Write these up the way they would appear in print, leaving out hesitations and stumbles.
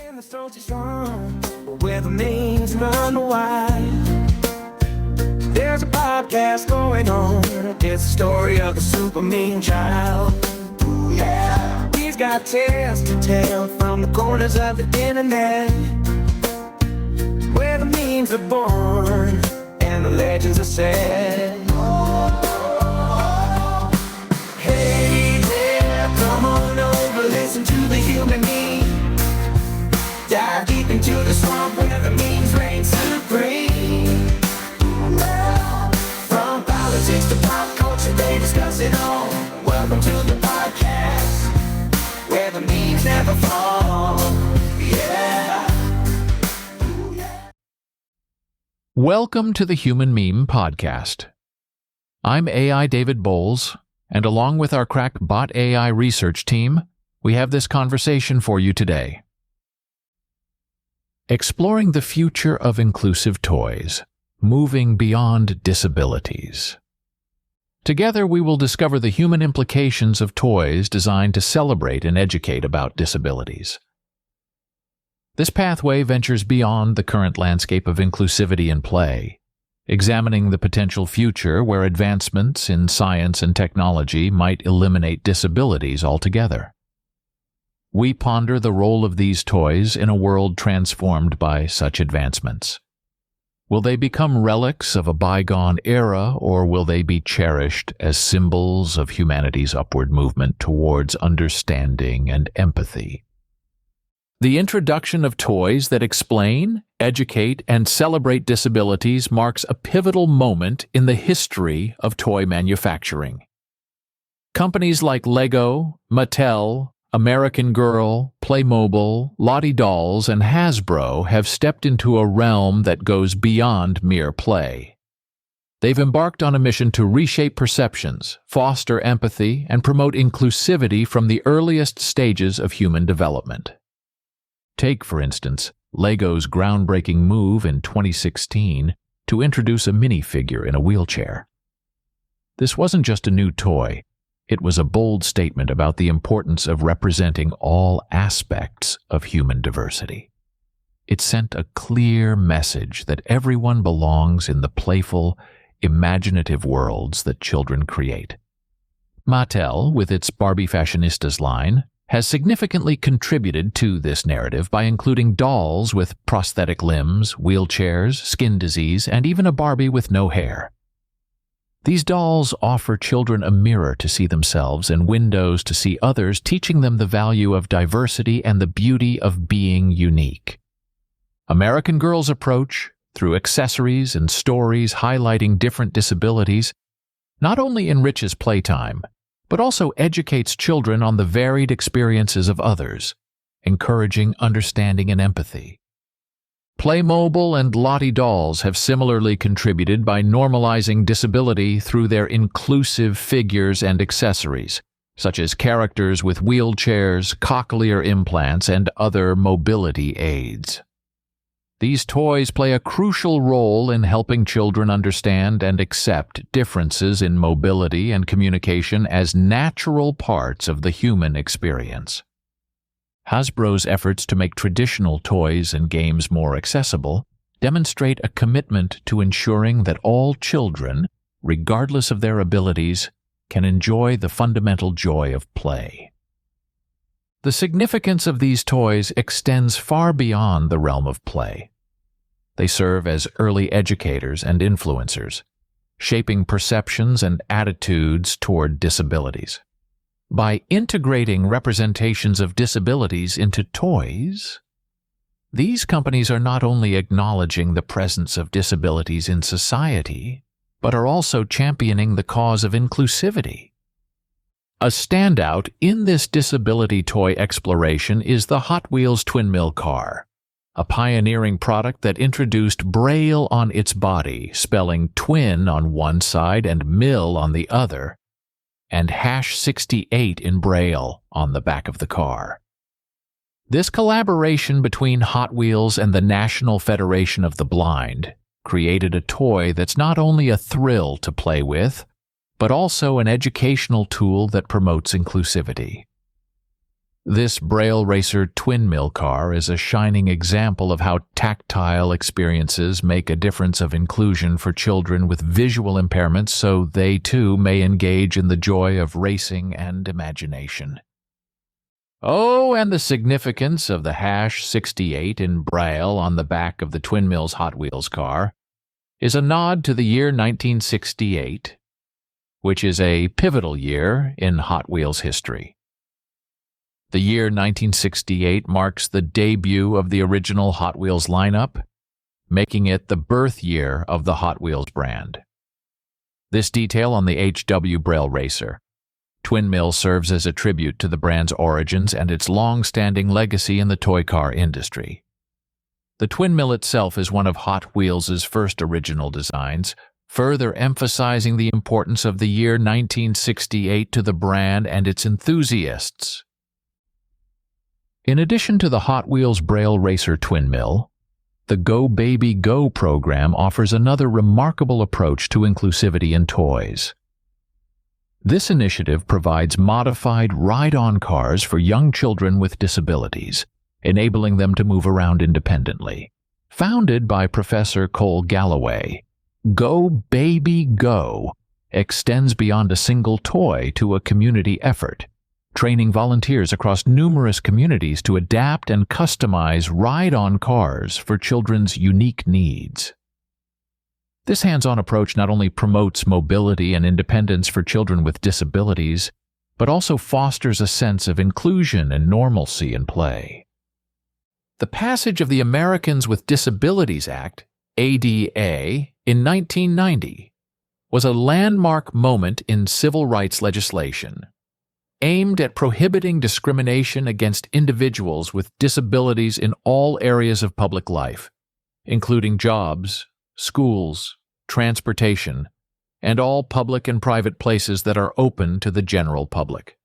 In the salty swamp, where the memes run wild, there's a podcast going on. It's the story of a super mean child. Ooh, yeah. He's got tales to tell from the corners of the internet, where the memes are born and the legends are said. Hey there, come on over, listen to the human meme. Dive deep into the swamp where the memes reign supreme. From politics to pop culture, they discuss it all. Welcome to the podcast, where the memes never fall. Yeah. Welcome to the Human Meme Podcast. I'm AI David Bowles, and along with our crack bot AI research team, we have this conversation for you today. Exploring the future of inclusive toys, moving beyond disabilities. Together, we will discover the human implications of toys designed to celebrate and educate about disabilities. This pathway ventures beyond the current landscape of inclusivity in play, examining the potential future where advancements in science and technology might eliminate disabilities altogether. We ponder the role of these toys in a world transformed by such advancements. Will they become relics of a bygone era, or will they be cherished as symbols of humanity's upward movement towards understanding and empathy? The introduction of toys that explain, educate, and celebrate disabilities marks a pivotal moment in the history of toy manufacturing. Companies like Lego, Mattel, American Girl, Playmobil, Lottie Dolls, and Hasbro have stepped into a realm that goes beyond mere play. They've embarked on a mission to reshape perceptions, foster empathy, and promote inclusivity from the earliest stages of human development. Take, for instance, Lego's groundbreaking move in 2016 to introduce a minifigure in a wheelchair. This wasn't just a new toy. It was a bold statement about the importance of representing all aspects of human diversity. It sent a clear message that everyone belongs in the playful, imaginative worlds that children create. Mattel, with its Barbie Fashionistas line, has significantly contributed to this narrative by including dolls with prosthetic limbs, wheelchairs, skin disease, and even a Barbie with no hair. These dolls offer children a mirror to see themselves and windows to see others, teaching them the value of diversity and the beauty of being unique. American Girl's approach, through accessories and stories highlighting different disabilities, not only enriches playtime, but also educates children on the varied experiences of others, encouraging understanding and empathy. Playmobil and Lottie Dolls have similarly contributed by normalizing disability through their inclusive figures and accessories, such as characters with wheelchairs, cochlear implants, and other mobility aids. These toys play a crucial role in helping children understand and accept differences in mobility and communication as natural parts of the human experience. Hasbro's efforts to make traditional toys and games more accessible demonstrate a commitment to ensuring that all children, regardless of their abilities, can enjoy the fundamental joy of play. The significance of these toys extends far beyond the realm of play. They serve as early educators and influencers, shaping perceptions and attitudes toward disabilities. By integrating representations of disabilities into toys, these companies are not only acknowledging the presence of disabilities in society, but are also championing the cause of inclusivity. A standout in this disability toy exploration is the Hot Wheels Twin Mill car, a pioneering product that introduced Braille on its body, spelling twin on one side and mill on the other, and #68 in Braille on the back of the car. This collaboration between Hot Wheels and the National Federation of the Blind created a toy that's not only a thrill to play with, but also an educational tool that promotes inclusivity. This Braille Racer twin mill car is a shining example of how tactile experiences make a difference of inclusion for children with visual impairments so they too may engage in the joy of racing and imagination. Oh, and the significance of the #68 in Braille on the back of the Twin Mills Hot Wheels car is a nod to the year 1968, which is a pivotal year in Hot Wheels history. The year 1968 marks the debut of the original Hot Wheels lineup, making it the birth year of the Hot Wheels brand. This detail on the HW Braille Racer Twin Mill serves as a tribute to the brand's origins and its long-standing legacy in the toy car industry. The Twin Mill itself is one of Hot Wheels' first original designs, further emphasizing the importance of the year 1968 to the brand and its enthusiasts. In addition to the Hot Wheels Braille Racer Twin Mill, the Go Baby Go program offers another remarkable approach to inclusivity in toys. This initiative provides modified ride-on cars for young children with disabilities, enabling them to move around independently. Founded by Professor Cole Galloway, Go Baby Go extends beyond a single toy to a community effort, training volunteers across numerous communities to adapt and customize ride-on cars for children's unique needs. This hands-on approach not only promotes mobility and independence for children with disabilities, but also fosters a sense of inclusion and normalcy in play. The passage of the Americans with Disabilities Act, ADA, in 1990 was a landmark moment in civil rights legislation, aimed at prohibiting discrimination against individuals with disabilities in all areas of public life, including jobs, schools, transportation, and all public and private places that are open to the general public.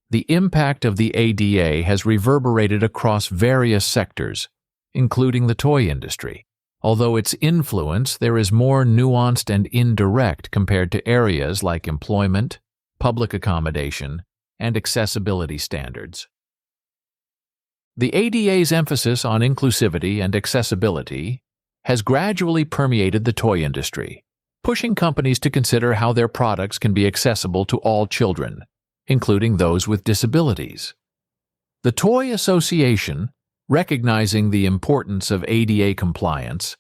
The impact of the ADA has reverberated across various sectors, including the toy industry, although its influence there is more nuanced and indirect compared to areas like employment, public accommodation, and accessibility standards. The ADA's emphasis on inclusivity and accessibility has gradually permeated the toy industry, pushing companies to consider how their products can be accessible to all children, including those with disabilities. The Toy Association, recognizing the importance of ADA compliance,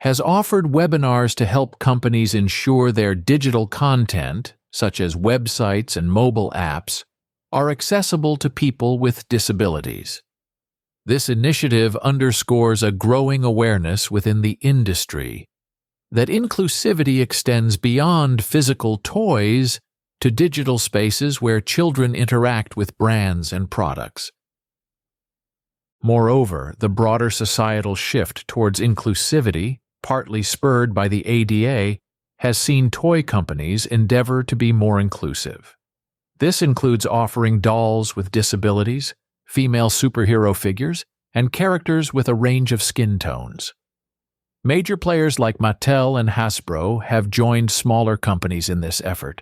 has offered webinars to help companies ensure their digital content, such as websites and mobile apps, are accessible to people with disabilities. This initiative underscores a growing awareness within the industry that inclusivity extends beyond physical toys to digital spaces where children interact with brands and products. Moreover, the broader societal shift towards inclusivity, partly spurred by the ADA, has seen toy companies endeavor to be more inclusive. This includes offering dolls with disabilities, female superhero figures, and characters with a range of skin tones. Major players like Mattel and Hasbro have joined smaller companies in this effort,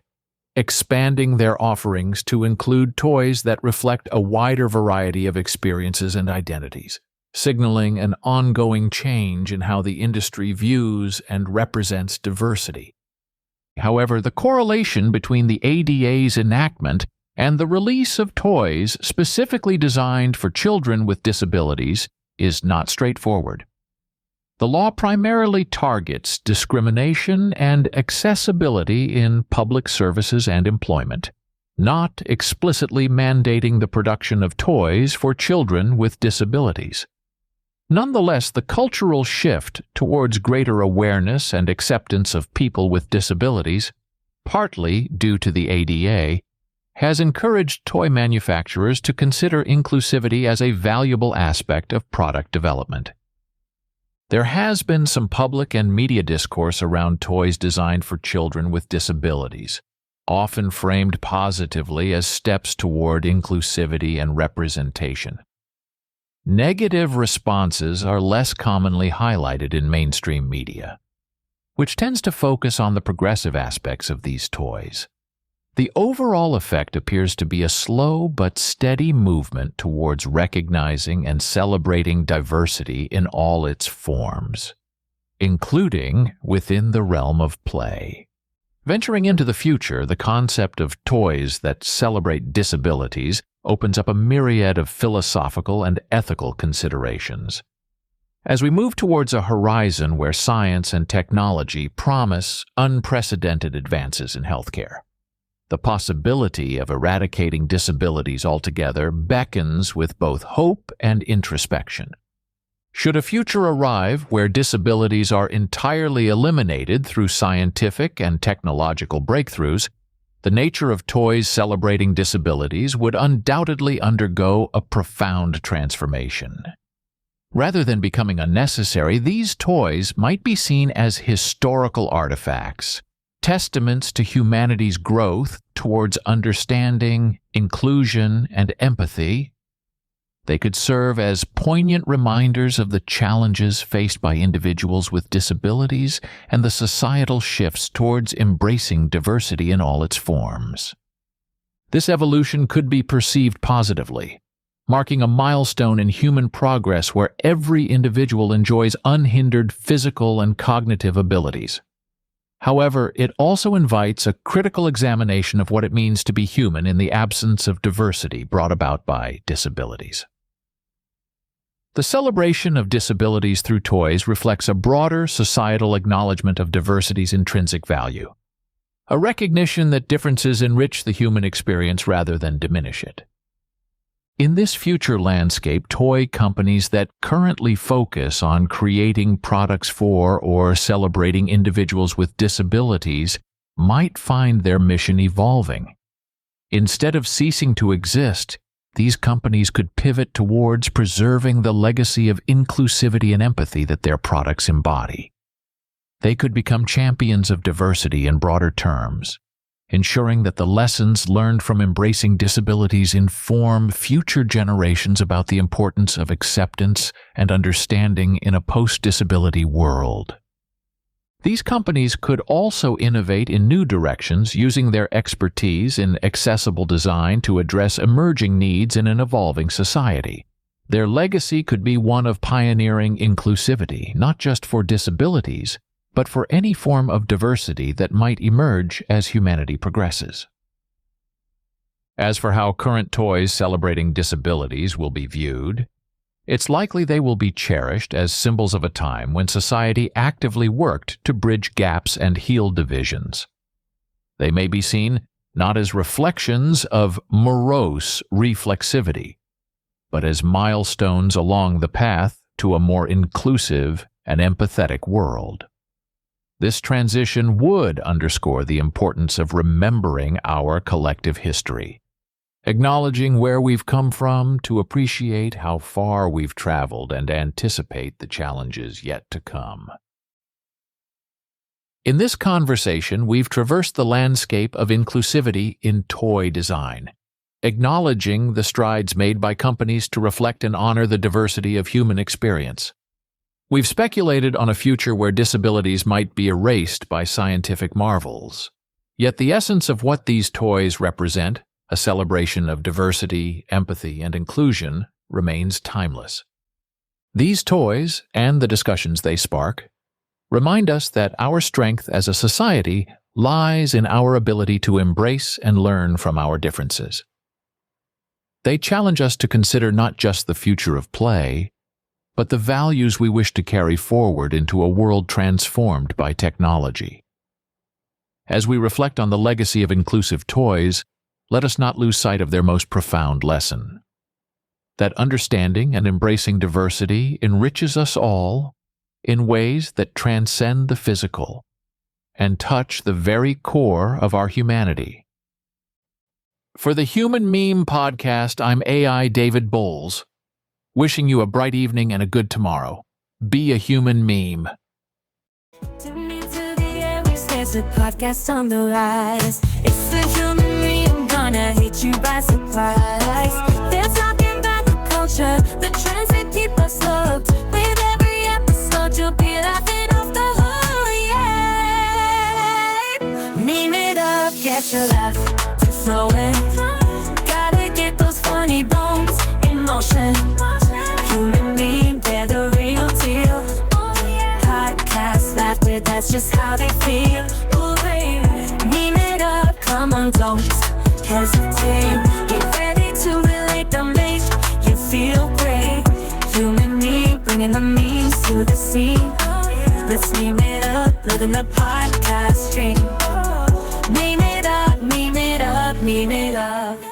expanding their offerings to include toys that reflect a wider variety of experiences and identities, signaling an ongoing change in how the industry views and represents diversity. However, the correlation between the ADA's enactment and the release of toys specifically designed for children with disabilities is not straightforward. The law primarily targets discrimination and accessibility in public services and employment, not explicitly mandating the production of toys for children with disabilities. Nonetheless, the cultural shift towards greater awareness and acceptance of people with disabilities, partly due to the ADA, has encouraged toy manufacturers to consider inclusivity as a valuable aspect of product development. There has been some public and media discourse around toys designed for children with disabilities, often framed positively as steps toward inclusivity and representation. Negative responses are less commonly highlighted in mainstream media, which tends to focus on the progressive aspects of these toys. The overall effect appears to be a slow but steady movement towards recognizing and celebrating diversity in all its forms, including within the realm of play. Venturing into the future, the concept of toys that celebrate disabilities opens up a myriad of philosophical and ethical considerations. As we move towards a horizon where science and technology promise unprecedented advances in healthcare, the possibility of eradicating disabilities altogether beckons with both hope and introspection. Should a future arrive where disabilities are entirely eliminated through scientific and technological breakthroughs, the nature of toys celebrating disabilities would undoubtedly undergo a profound transformation. Rather than becoming unnecessary, these toys might be seen as historical artifacts, testaments to humanity's growth towards understanding, inclusion, and empathy. They could serve as poignant reminders of the challenges faced by individuals with disabilities and the societal shifts towards embracing diversity in all its forms. This evolution could be perceived positively, marking a milestone in human progress where every individual enjoys unhindered physical and cognitive abilities. However, it also invites a critical examination of what it means to be human in the absence of diversity brought about by disabilities. The celebration of disabilities through toys reflects a broader societal acknowledgement of diversity's intrinsic value, a recognition that differences enrich the human experience rather than diminish it. In this future landscape, toy companies that currently focus on creating products for or celebrating individuals with disabilities might find their mission evolving. Instead of ceasing to exist, these companies could pivot towards preserving the legacy of inclusivity and empathy that their products embody. They could become champions of diversity in broader terms, ensuring that the lessons learned from embracing disabilities inform future generations about the importance of acceptance and understanding in a post-disability world. These companies could also innovate in new directions, using their expertise in accessible design to address emerging needs in an evolving society. Their legacy could be one of pioneering inclusivity, not just for disabilities, but for any form of diversity that might emerge as humanity progresses. As for how current toys celebrating disabilities will be viewed, it's likely they will be cherished as symbols of a time when society actively worked to bridge gaps and heal divisions. They may be seen not as reflections of morose reflexivity, but as milestones along the path to a more inclusive and empathetic world. This transition would underscore the importance of remembering our collective history, acknowledging where we've come from to appreciate how far we've traveled and anticipate the challenges yet to come. In this conversation, we've traversed the landscape of inclusivity in toy design, acknowledging the strides made by companies to reflect and honor the diversity of human experience. We've speculated on a future where disabilities might be erased by scientific marvels. Yet the essence of what these toys represent, a celebration of diversity, empathy, and inclusion, remains timeless. These toys, and the discussions they spark, remind us that our strength as a society lies in our ability to embrace and learn from our differences. They challenge us to consider not just the future of play, but the values we wish to carry forward into a world transformed by technology. As we reflect on the legacy of inclusive toys, let us not lose sight of their most profound lesson: that understanding and embracing diversity enriches us all in ways that transcend the physical and touch the very core of our humanity. For the Human Meme Podcast, I'm AI David Bowles, wishing you a bright evening and a good tomorrow. Be a human meme. Tune into the Airwaves, the podcast on the rise. It's the human meme, gonna hit you by surprise. They're talking about the culture, the trends that keep us hooked. With every episode, you'll be laughing off the hook, yeah. Meme it up, catch a laugh. on, don't hesitate. Get ready to relate, don't make you feel great. Human need, bringing the memes to the scene. Let's name it up, living the podcast stream. Name it up, name it up, name it up.